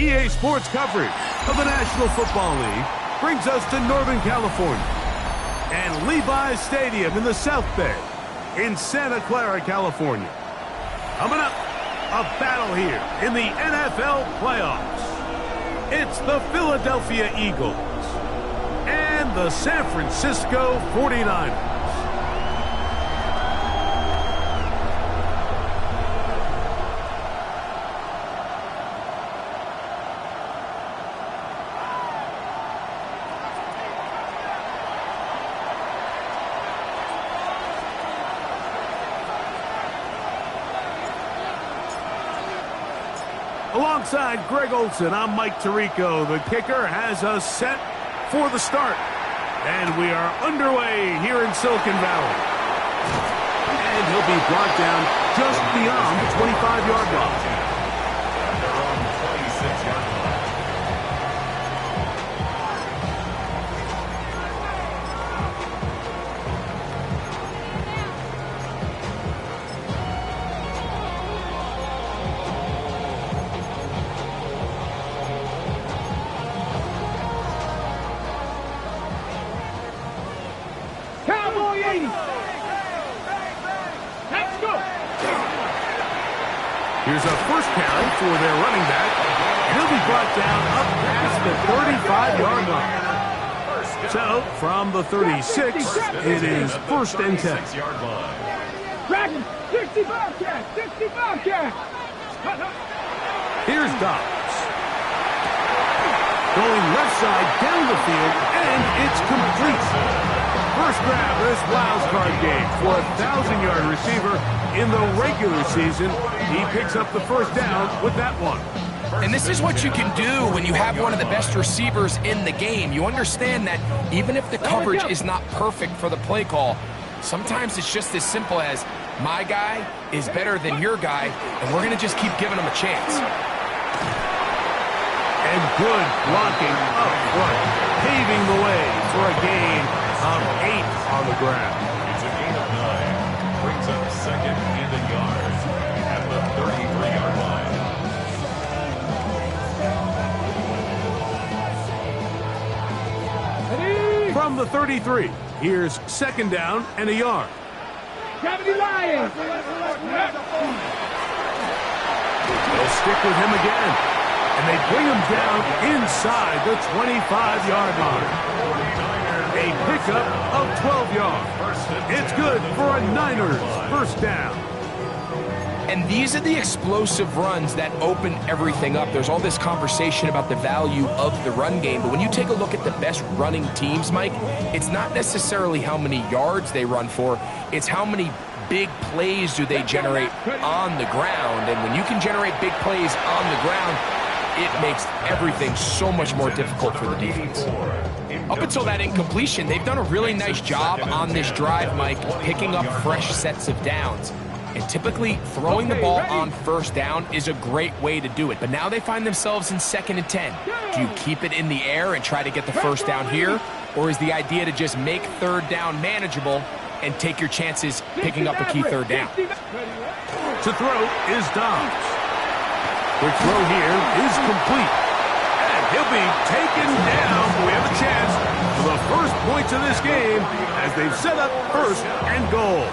EA Sports coverage of the National Football League brings us to Northern California and Levi's Stadium in the South Bay in Santa Clara, California. Coming up, a battle here in the NFL playoffs. It's the Philadelphia Eagles and the San Francisco 49ers. Alongside Greg Olson, I'm Mike Tirico. The kicker has us set for the start. And we are underway here in Silicon Valley. And he'll be brought down just beyond the 25-yard line. Here's a first carry for their running back. He'll be brought down up past the 35-yard line. So, from the 36, it is first and 10. 65 catch! Here's Dobbs. Going left side down the field, and it's complete. First grab this wild card game for a 1,000-yard receiver in the regular season. He picks up the first down with that one. And this is what you can do when you have one of the best receivers in the game. You understand that even if the coverage is not perfect for the play call, sometimes it's just as simple as my guy is better than your guy, and we're going to just keep giving him a chance. And good blocking up front, paving the way for a gain of 8 on the ground. It's a gain of 9. Brings up second and a yard at the 33-yard line. From the 33, here's second down and a yard. Gravity Lions! They'll stick with him again, and they bring him down inside the 25-yard line. A pickup of 12 yards. It's good for a Niners first down. And these are the explosive runs that open everything up. There's all this conversation about the value of the run game, but when you take a look at the best running teams, Mike, it's not necessarily how many yards they run for, it's how many big plays do they generate on the ground. And when you can generate big plays on the ground, it makes everything so much more difficult for the defense. Up until that incompletion, they've done a really nice job on this drive, Mike, picking up fresh sets of downs. And typically, throwing the ball on first down is a great way to do it. But now they find themselves in second and 10. Do you keep it in the air and try to get the first down here? Or is the idea to just make third down manageable and take your chances picking up a key third down? To throw is Dobbs. Quick throw here is complete. And he'll be taken down. We have a chance for the first points of this game as they've set up first and goal.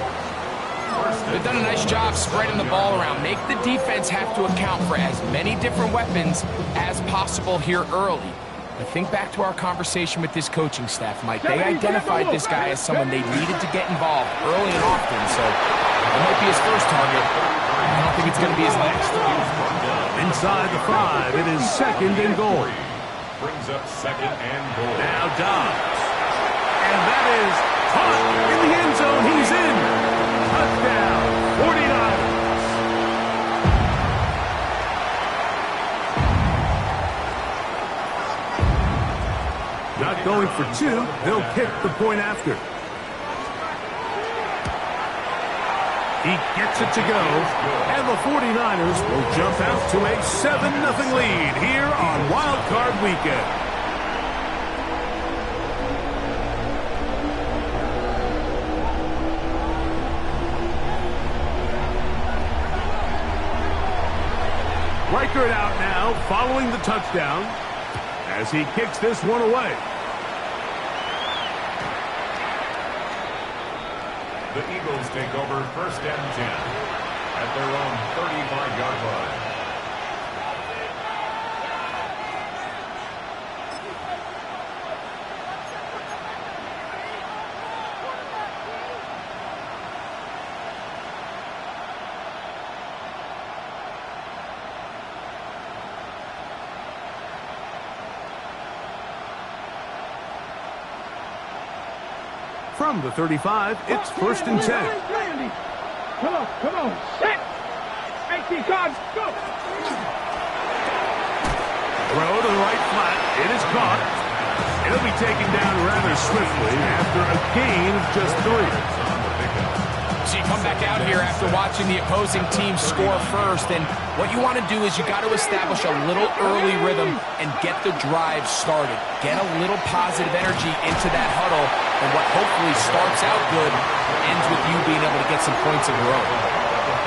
They've done a nice job spreading the ball around. Make the defense have to account for as many different weapons as possible here early. But think back to our conversation with this coaching staff, Mike. They identified this guy as someone they needed to get involved early and often, so it might be his first target. I don't think it's going to be his last. Inside the 5, it is second and goal. Brings up second and goal. Now Dobbs. And that is caught in the end zone. He's in. Touchdown, 49ers. Not going for 2. They'll kick the point after. He gets it to go, and the 49ers will jump out to a 7-0 lead here on Wild Card Weekend. Reichert out now following the touchdown as he kicks this one away. The Eagles take over 1st and 10 at their own 35-yard line. From the 35, it's 1st and 10. Come on, set! 18 cards, go! Throw to the right flat. It is caught. It'll be taken down rather swiftly after a gain of just 3. So you come back out here after watching the opposing team score first, and what you want to do is you got to establish a little early rhythm and get the drive started. Get a little positive energy into that huddle, and what hopefully starts out good ends with you being able to get some points of your own.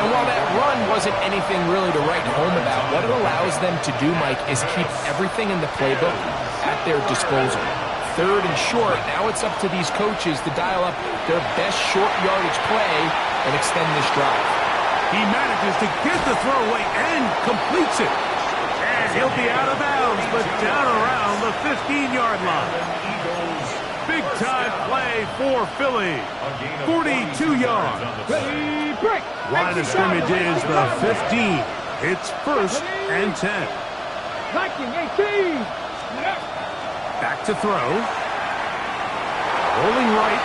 And while that run wasn't anything really to write home about, what it allows them to do, Mike, is keep everything in the playbook at their disposal. 3rd and short, now it's up to these coaches to dial up their best short yardage play and extend this drive. He manages to get the throw away and completes it. And he'll be out of bounds, but down around the 15-yard line. Big-time play for Philly. 42 yards. Line of scrimmage is the 15. It's 1st and 10. 19, 18. Back to throw. Rolling right.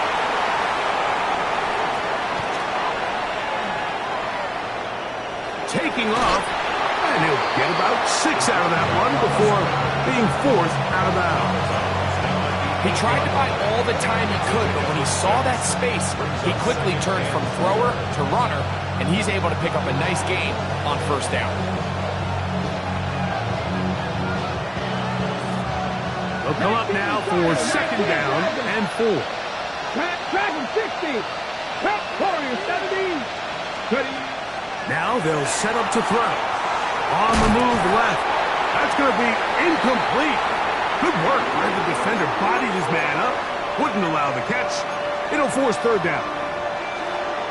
Taking off. And he'll get about 6 out of that one before being forced out of bounds. He tried to buy all the time he could, but when he saw that space, he quickly turned from thrower to runner, and he's able to pick up a nice gain on 1st down. They'll come up now for 2nd down and 4. Dragon 60. Trap Warrior 70. 30. Now they'll set up to throw. On the move left. That's going to be incomplete. Good work where the defender bodied his man up. Wouldn't allow the catch. It'll force 3rd down.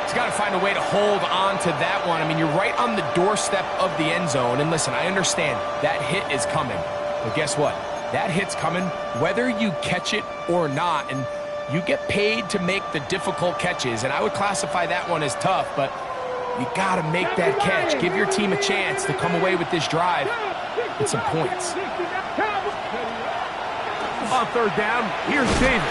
He's got to find a way to hold on to that one. I mean, you're right on the doorstep of the end zone. And listen, I understand that hit is coming. But guess what? That hit's coming whether you catch it or not, and you get paid to make the difficult catches, and I would classify that one as tough, but you got to make that catch. Give your team a chance to come away with this drive with some points. On 3rd down, here's Davis.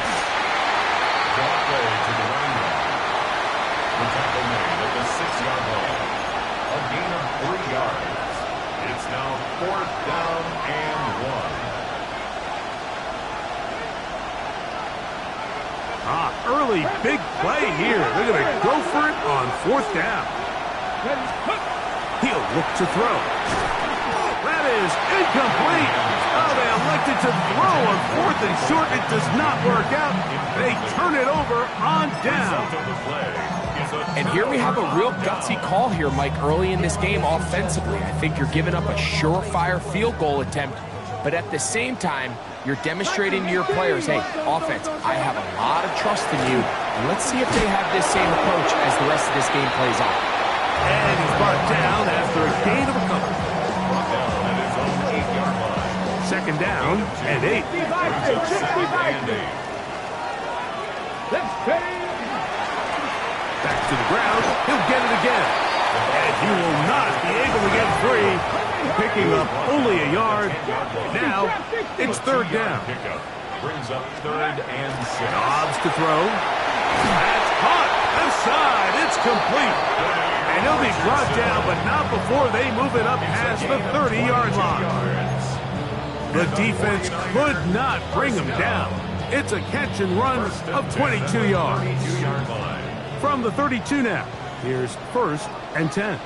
The tackle made at the 6-yard line. A gain of 3 yards. It's now 4th down and 1. Early big play here. They're going to go for it on 4th down. He'll look to throw. That is incomplete. Oh, they elected to throw on 4th and short. It does not work out. They turn it over on down. And here we have a real gutsy call here, Mike, early in this game offensively. I think you're giving up a surefire field goal attempt, but at the same time, you're demonstrating to your players, hey, offense, I have a lot of trust in you, and let's see if they have this same approach as the rest of this game plays out. And he's brought down after a gain of a couple. 2nd down and 8. Back to the ground. He'll get it again. And he will not be able to get free. Picking up only a yard. Now, it's 3rd down. Brings up 3rd and 6. Dobbs to throw. That's caught. Left side. It's complete. And he'll be brought down, but not before they move it up past the 30-yard line. The defense could not bring him down. It's a catch and run of 22 yards. From the 32 now, here's 1st and 10.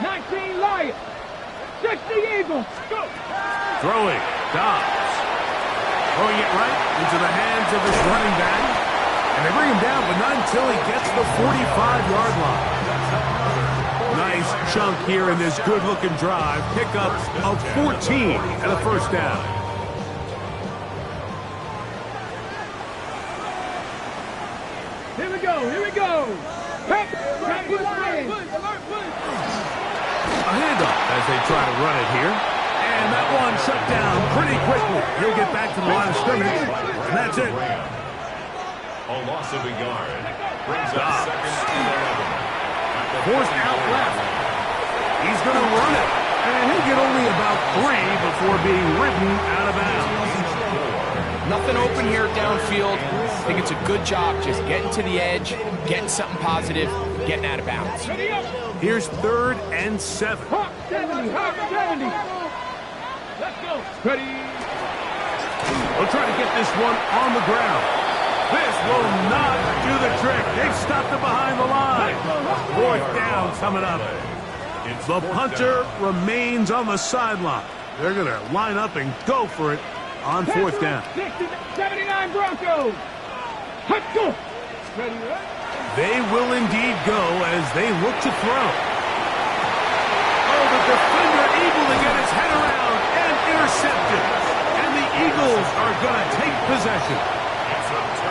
19 Lions. 60 Eagles. Go. Throwing. Dobbs. Throwing it right into the hands of his running back. And they bring him down, but not until he gets the 45-yard line. Nice chunk here in this good-looking drive. Pickup of 14 and a first down. Here we go, here we go. Hey, A handoff as they try to run it here. And that one shut down pretty quickly. He'll get back to the line of scrimmage, and that's it. A loss of a yard. Brings up second and 11. Forced out left. He's going to run it. And he'll get only about 3 before being ridden out of bounds. Nothing open here downfield. I think it's a good job just getting to the edge, getting something positive, getting out of bounds. Here's 3rd and 7. Hawk 70, Hawk 70. Let's go. Ready. We'll try to get this one on the ground. This will not do the trick. They've stopped it behind the line. 4th down coming up. The punter remains on the sideline. They're going to line up and go for it on 4th down. 79 Broncos. Let's go. Ready, They will indeed go as they look to throw. Oh, the defender able to get his head around and intercepted. And the Eagles are going to take possession.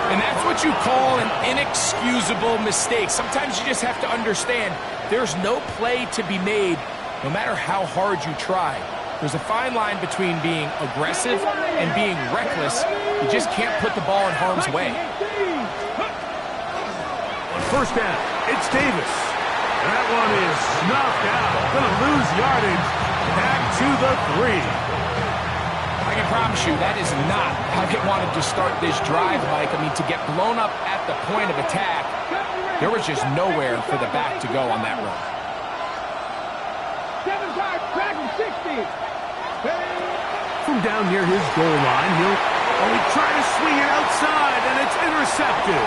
And that's what you call an inexcusable mistake. Sometimes you just have to understand there's no play to be made, no matter how hard you try. There's a fine line between being aggressive and being reckless. You just can't put the ball in harm's way. First down, it's Davis. That one is snuffed out. Going to lose yardage. Back to the 3. I can promise you that is not how they wanted to start this drive, Mike. I mean, to get blown up at the point of attack, there was just nowhere for the back to go on that run. 7-yard track and 60. From down near his goal line, he'll only try to swing it outside, and it's intercepted.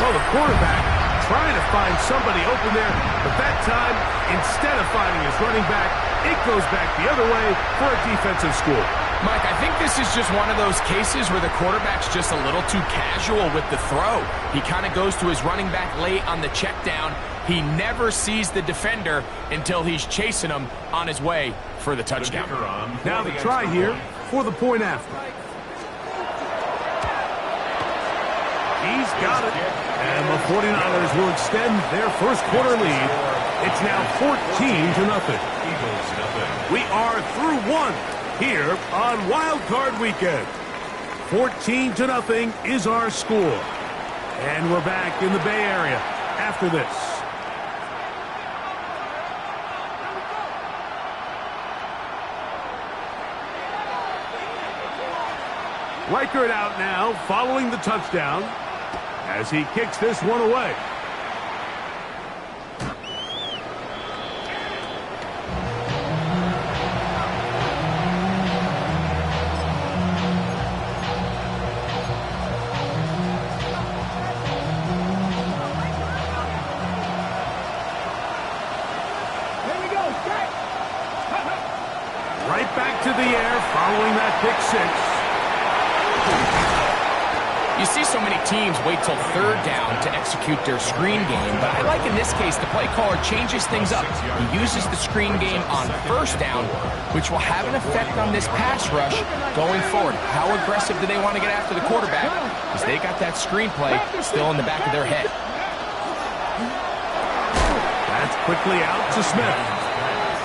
Well, the quarterback trying to find somebody open there, but that time, instead of finding his running back, it goes back the other way for a defensive score. Mike, I think this is just one of those cases where the quarterback's just a little too casual with the throw. He kind of goes to his running back late on the check down. He never sees the defender until he's chasing him on his way for the touchdown. Now the try here for the point after. He's got it. And the 49ers will extend their first quarter lead. It's now 14-0. We are through 1 here on Wild Card Weekend. 14-0 is our score. And we're back in the Bay Area after this. Reichert out now following the touchdown as he kicks this one away. Right back to the air following that pick 6. You see so many teams wait till 3rd down to execute their screen game, but I like in this case the play caller changes things up. He uses the screen game on 1st down, which will have an effect on this pass rush going forward. How aggressive do they want to get after the quarterback? Because they got that screen play still in the back of their head. That's quickly out to Smith.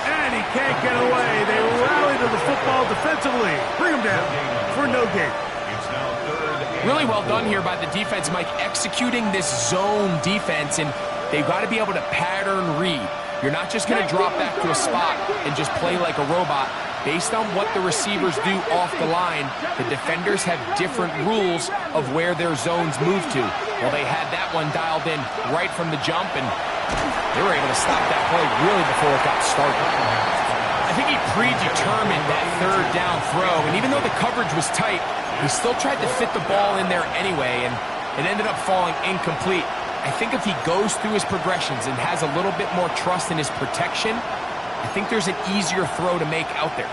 And he can't get away. They rally to the football defensively. Bring him down for no gain. Really well done here by the defense, Mike, executing this zone defense, and they've got to be able to pattern read. You're not just going to drop back to a spot and just play like a robot. Based on what the receivers do off the line, the defenders have different rules of where their zones move to. Well, they had that one dialed in right from the jump, and they were able to stop that play really before it got started. I think he predetermined that 3rd down throw, and even though the coverage was tight, he still tried to fit the ball in there anyway, and it ended up falling incomplete. I think if he goes through his progressions and has a little bit more trust in his protection, I think there's an easier throw to make out there.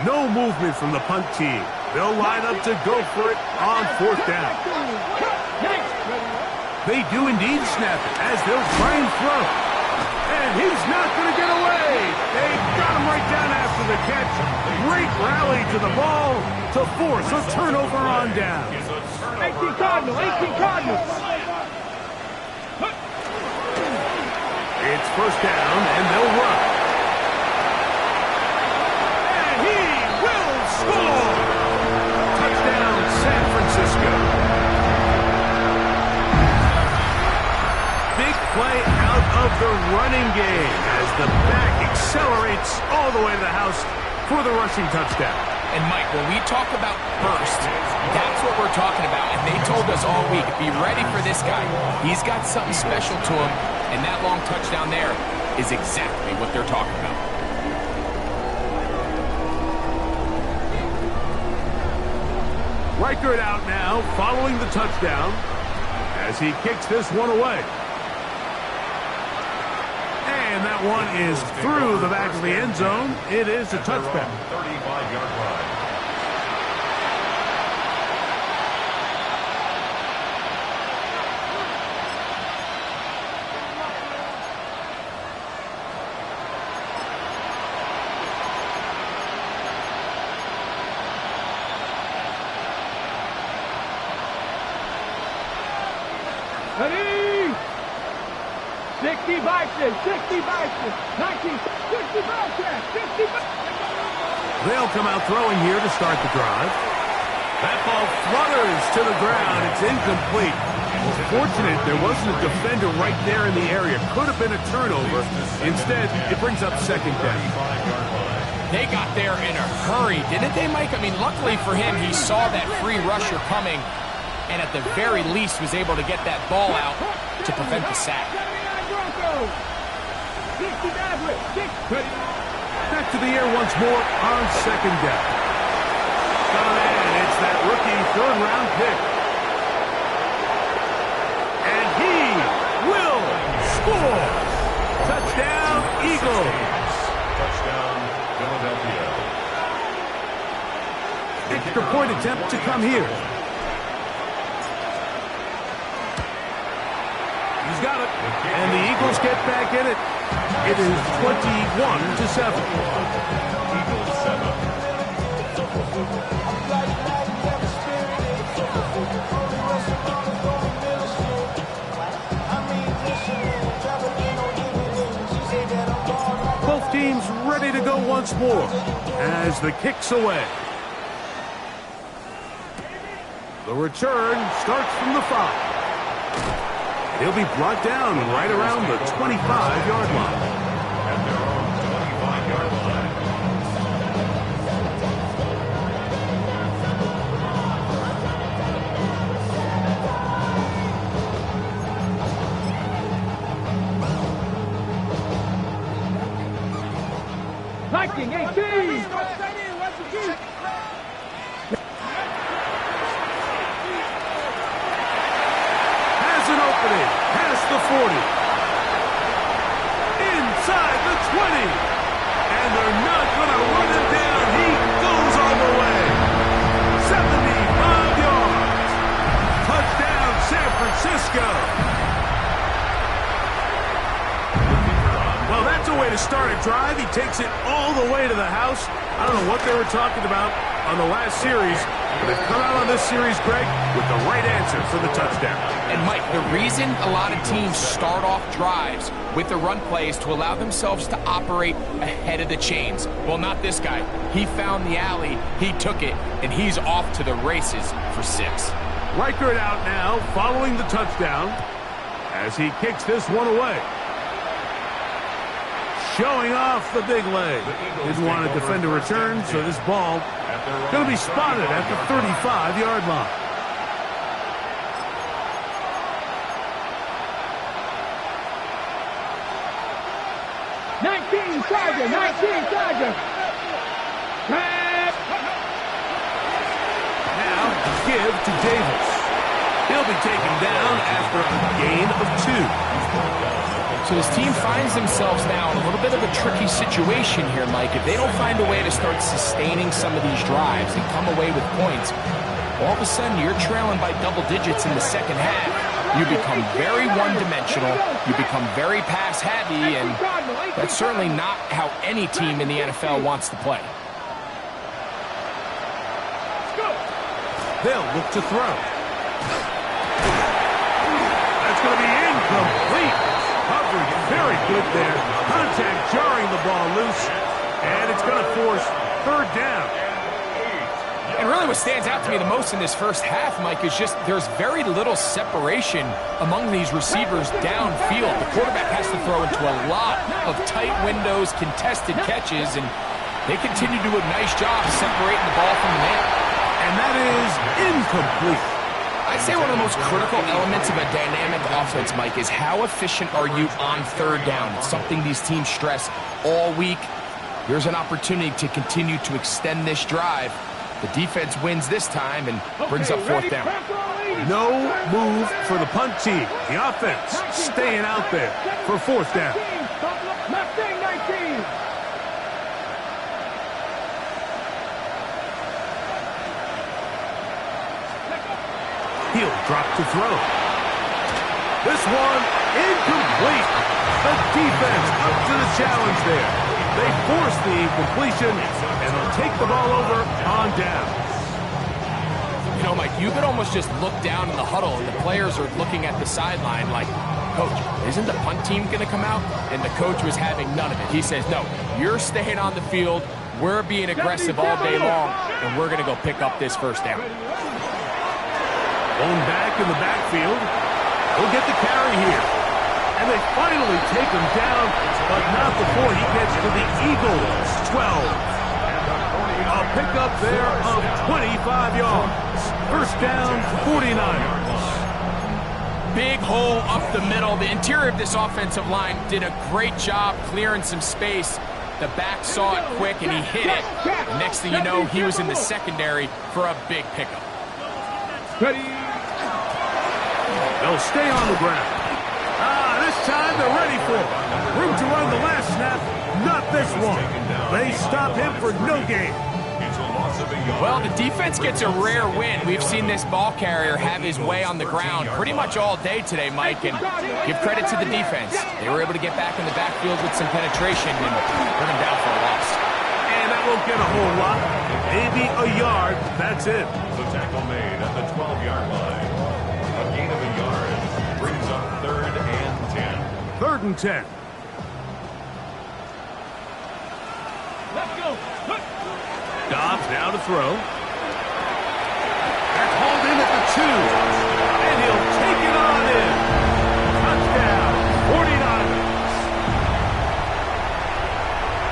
No movement from the punt team. They'll line up to go for it on 4th down. They do indeed snap it as they'll try and throw. And he's not going to get away. They got him right down after the catch. Great rally to the ball to force a turnover on down. 18 Cardinals, 18 Cardinals. It's 1st down, and they'll run. And he will score! Touchdown, San Francisco. Big play out of the running game as the back accelerates all the way to the house for the rushing touchdown. And Mike, when we talk about burst, that's what we're talking about. And they told us all week, be ready for this guy. He's got something special to him, and that long touchdown there is exactly what they're talking about. Reichert out now, following the touchdown, as he kicks this one away. And that one is through the back of the end zone. It is a touchback. 35-yard line. Ready? 60 Bison, 60 Bison, 19, 60 Bison, 60 Bison. They'll come out throwing here to start the drive. That ball flutters to the ground. It's incomplete. Well, fortunate there wasn't a defender right there in the area. Could have been a turnover. Instead, it brings up 2nd down. They got there in a hurry, didn't they, Mike? I mean, luckily for him, he saw that free rusher coming, and at the very least was able to get that ball out to prevent the sack. Back to the air once more on 2nd down. Coming in, it's that rookie 3rd-round pick. And he will score. Touchdown, Eagles. Touchdown, Philadelphia. Extra point attempt to come here. He's got it. And the Eagles get back in it. It is 21-7. Eagles 7. Both teams ready to go once more as the kick's away. The return starts from the 5. He'll be brought down right around the 25-yard line. At their own 25-yard line. Viking, 18. An opening past the 40. Inside the 20. And they're not going to run him down. He goes all the way. 75 yards. Touchdown, San Francisco. Well, that's a way to start a drive. He takes it all the way to the house. I don't know what they were talking about on the last series, but they've come out on this series, Greg, with the right answer for the touchdown. And Mike, the reason a lot of teams start off drives with the run play is to allow themselves to operate ahead of the chains. Well, not this guy. He found the alley, he took it, and he's off to the races for 6. Reichert out now, following the touchdown, as he kicks this one away. Showing off the big leg. Didn't want to defend a return, so this ball going to be spotted at the 35-yard line. Tiger, 19 Tiger. Now give to Davis. He'll He'll be taken down after a gain of 2. So this team finds themselves now in a little bit of a tricky situation here, Mike. If they don't find a way to start sustaining some of these drives and come away with points, all of a sudden you're trailing by double digits in the second half. You become very one-dimensional, you become very pass-heavy, and that's certainly not how any team in the NFL wants to play. They'll look to throw. That's going to be incomplete. Coverage very good there. Contact jarring the ball loose, and it's going to force third down. And really what stands out to me the most in this first half, Mike, is just there's very little separation among these receivers downfield. The quarterback has to throw into a lot of tight windows, contested catches, and they continue to do a nice job separating the ball from the man. And that is incomplete. I'd say one of the most critical elements of a dynamic offense, Mike, is how efficient are you on third down? It's something these teams stress all week. Here's an opportunity to continue to extend this drive. The defense wins this time and brings up fourth down. No move for the punt team. The offense staying out there for fourth down. He'll drop to throw. This one incomplete. The defense up to the challenge there. They force the incompletion, and they'll take the ball over on down. You know, Mike, you could almost just look down in the huddle, and the players are looking at the sideline like, Coach, isn't the punt team going to come out? And the coach was having none of it. He says, no, you're staying on the field. We're being aggressive all day long, and we're going to go pick up this first down. Blown back in the backfield. He'll get the carry here. And they finally take him down, but not before he gets to the Eagles' 12. A pickup there of 25 yards. First down, 49ers. Big hole up the middle. The interior of this offensive line did a great job clearing some space. The back saw it quick, and he hit it. The next thing you know, he was in the secondary for a big pickup. They'll stay on the ground. This time they're ready for it. Room to run the last snap, not this one. They stop him for no gain. Well, the defense gets a rare win. We've seen this ball carrier have his way on the ground pretty much all day today, Mike, and give credit to the defense. They were able to get back in the backfield with some penetration and bring him down for a loss. And that won't get a whole lot. Maybe a yard. That's it. The tackle made at the 12-yard line. A gain of a yard brings up third and 10. Third and 10. Let's go. Dobbs now to throw. That's hauled in at the 2. And he'll take it on in. Touchdown, 49ers.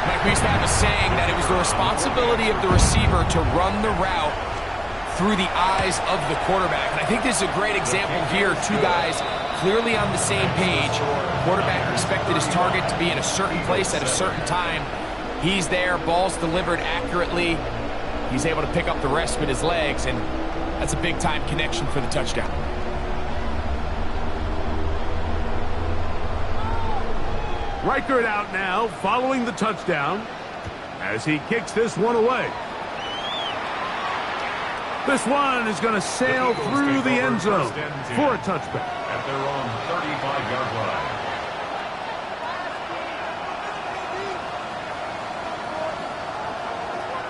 Mike, we used to have a saying that it was the responsibility of the receiver to run the route through the eyes of the quarterback. And I think this is a great example here. Two guys clearly on the same page. Quarterback expected his target to be in a certain place at a certain time. He's there, ball's delivered accurately. He's able to pick up the rest with his legs, and that's a big-time connection for the touchdown. Reichert out now, following the touchdown, as he kicks this one away. This one is going to sail through the end zone for a touchback. At their own 35-yard line.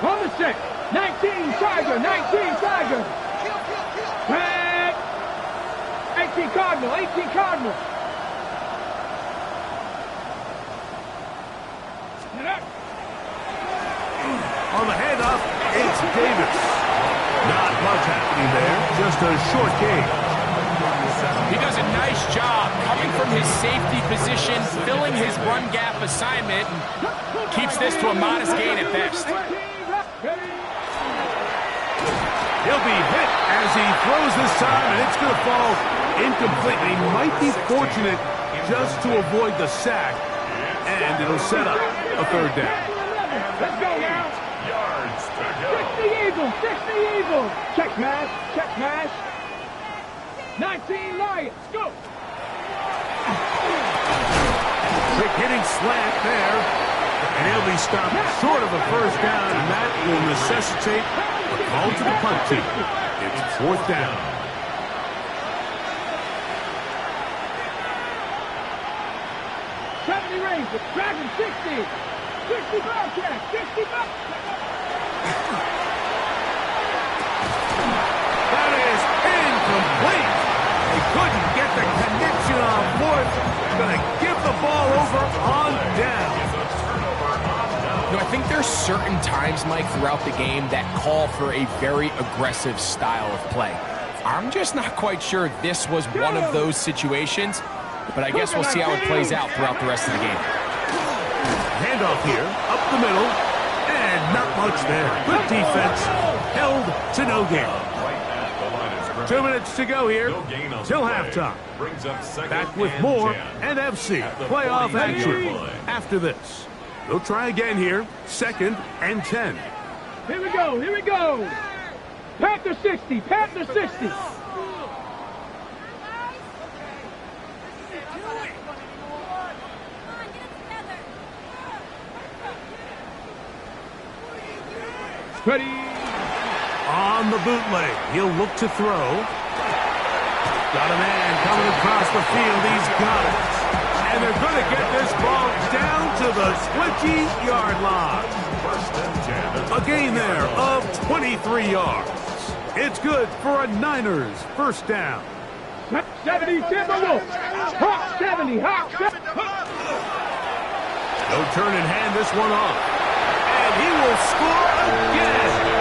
On the 6. 19 Tiger. 19 Tiger. 18 Cardinal. 18 Cardinal. On the handoff, it's Davis. Not much happening there, just a short gain. He does a nice job coming from his safety position, filling his run gap assignment, and keeps this to a modest gain at best. He'll be hit as he throws this time, and it's going to fall incomplete. He might be fortunate just to avoid the sack, and it'll set up a third down. Let's go now. Yards to go. 60 Eagles. 60 Eagles. Check mash. Check mash. 19 Lions, go! Quick hitting slant there. And he'll be stopped short of a first down, and that will necessitate a call to the punt team. It's fourth down. Rangers, Dragon 60. 60 Bobcat, 60 Bobcat. That is incomplete. They couldn't get the connection on fourth. Going to give the ball over on down. You know, I think there's certain times, Mike, throughout the game that call for a very aggressive style of play. I'm just not quite sure this was one of those situations, but I guess we'll see how it plays out throughout the rest of the game. Handoff here, up the middle, and not much there. Good defense, held to no gain. 2 minutes to go here, till halftime. Back with more NFC playoff action after this. They'll try again here, 2nd and 10. Here we go, here we go. Panther 60, Panther 60. Ready. On the bootleg, he'll look to throw. Got a man coming across the field. He's got it. And they're going to get this ball down to the 20-yard line. A gain there of 23 yards. It's good for a Niners first down. 70 Timberwolves. Hawk 70. Hawk 70. No turn and hand this one off. And he will score again.